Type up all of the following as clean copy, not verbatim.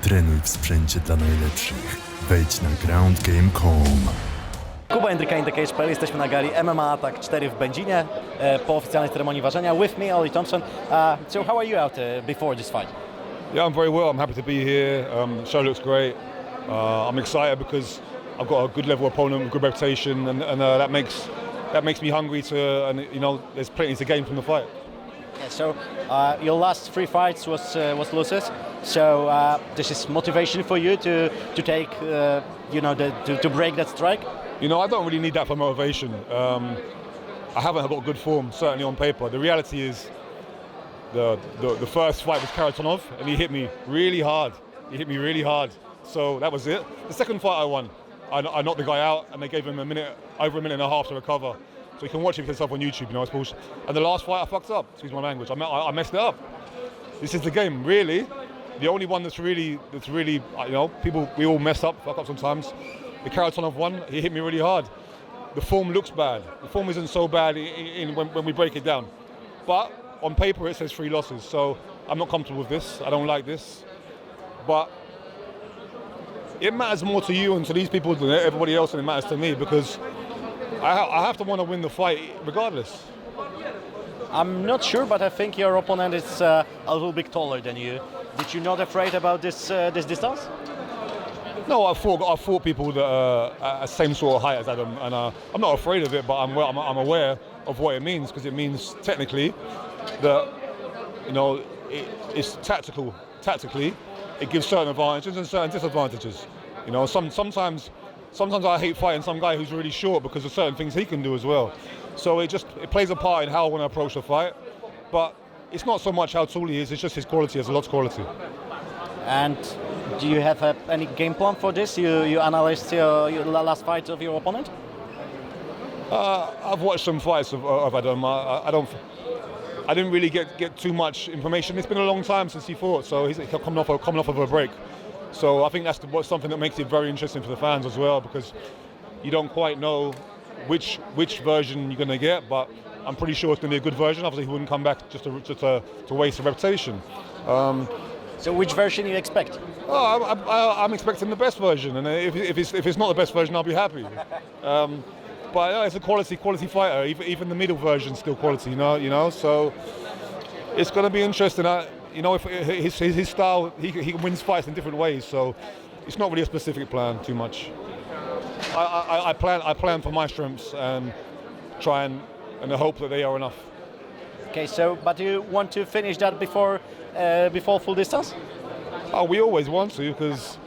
Trenuj w sprzęcie dla najlepszych. Wejdź na groundgame.com. Kuba Jędryka, InTheCage.pl. Jesteśmy na gali MMA Attack 4 w Będzinie po oficjalnej ceremonii ważenia. With me, Oli Thompson. So how are you out before this fight? Yeah, I'm very well. I'm happy to be here. Show looks great. I'm excited because I've got a good level opponent with good reputation, and that makes me hungry to. And you know, there's plenty to gain from the fight. Yeah, so your last 3 fights was losses. So this is motivation for you to take to break that strike. You know, I don't really need that for motivation. I haven't got good form, certainly on paper. The reality is, the first fight was Karatonov, and he hit me really hard. So that was it. The second fight I won, I knocked the guy out, and they gave him over a minute and a half to recover. So you can watch it for yourself on YouTube, you know, it's bullshit. And the last fight I fucked up, excuse my language, I messed it up. This is the game, really. The only one that's really, you know, we all mess up, fuck up sometimes. The Karatonov one, he hit me really hard. The form looks bad. The form isn't so bad when we break it down. But on paper it says 3 losses, so I'm not comfortable with this. I don't like this. But it matters more to you and to these people than everybody else, and it matters to me because I have to want to win the fight regardless. I'm not sure, but I think your opponent is a little bit taller than you. Did you not afraid about this distance? No, I fought people that are at the same sort of height as Adam, and I'm not afraid of it, but I'm aware of what it means, because it means technically that, you know, it's tactical. Tactically, it gives certain advantages and certain disadvantages. You know, sometimes I hate fighting some guy who's really short because of certain things he can do as well. So it plays a part in how I want to approach the fight, but it's not so much how tall he is, it's just his quality, has a lot of quality. And do you have any game plan for this? You analyzed your last fight of your opponent? I've watched some fights of Adam. I didn't really get too much information. It's been a long time since he fought, so he's coming off of a break. So I think that's something that makes it very interesting for the fans as well, because you don't quite know which version you're going to get, but I'm pretty sure it's going to be a good version. Obviously, he wouldn't come back just to waste a reputation. So which version you expect? I'm expecting the best version, and if it's not the best version, I'll be happy. But it's a quality fighter. Even the middle version's still quality, you know. So it's going to be interesting. You know, if his style, he wins fights in different ways. So it's not really a specific plan too much. I plan for my strengths and try and hope that they are enough. Okay, so but you want to finish that before full distance? Oh, we always want to, because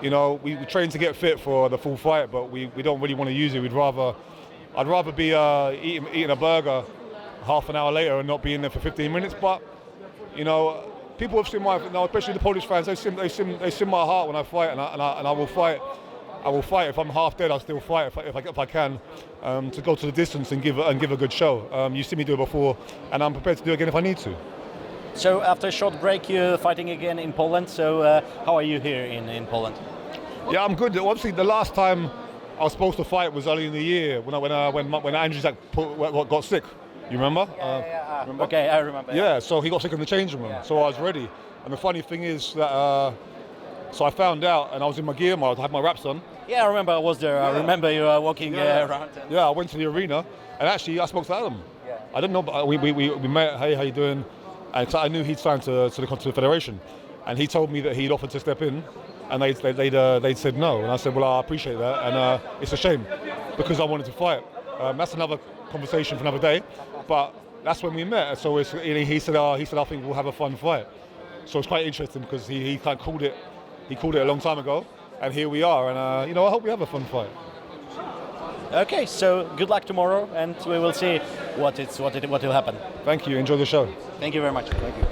you know, we train to get fit for the full fight, but we don't really want to use it. I'd rather be eating a burger half an hour later and not be in there for 15 minutes. But you know, people have seen especially the Polish fans. They sing my heart when I fight, and I will fight. I will fight. If I'm half dead, I'll still fight if I can, to go to the distance and give a good show. You've seen me do it before, and I'm prepared to do it again if I need to. So after a short break, you're fighting again in Poland. So how are you here in Poland? Yeah, I'm good. Obviously, the last time I was supposed to fight was early in the year when Andrew Zach got sick. You remember? Yeah. Remember? Okay, I remember. Yeah, so he got sick in the changing room, so I was ready. And the funny thing is that, so I found out, and I was in my gear mode, I had my wraps on. Yeah, I remember I was there. Yeah. I remember you walking around. Yeah, I went to the arena, and actually I spoke to Adam. Yeah. I didn't know, but we met. Hey, how you doing? And I knew he'd signed to the Federation, and he told me that he'd offered to step in, and they'd said no. And I said, well, I appreciate that, and it's a shame because I wanted to fight. That's another conversation for another day, but that's when we met. So he said, I think we'll have a fun fight. So it's quite interesting because he kind of called it. He called it a long time ago, and here we are. And you know, I hope we have a fun fight. Okay, so good luck tomorrow, and we will see what will happen. Thank you. Enjoy the show. Thank you very much. Thank you.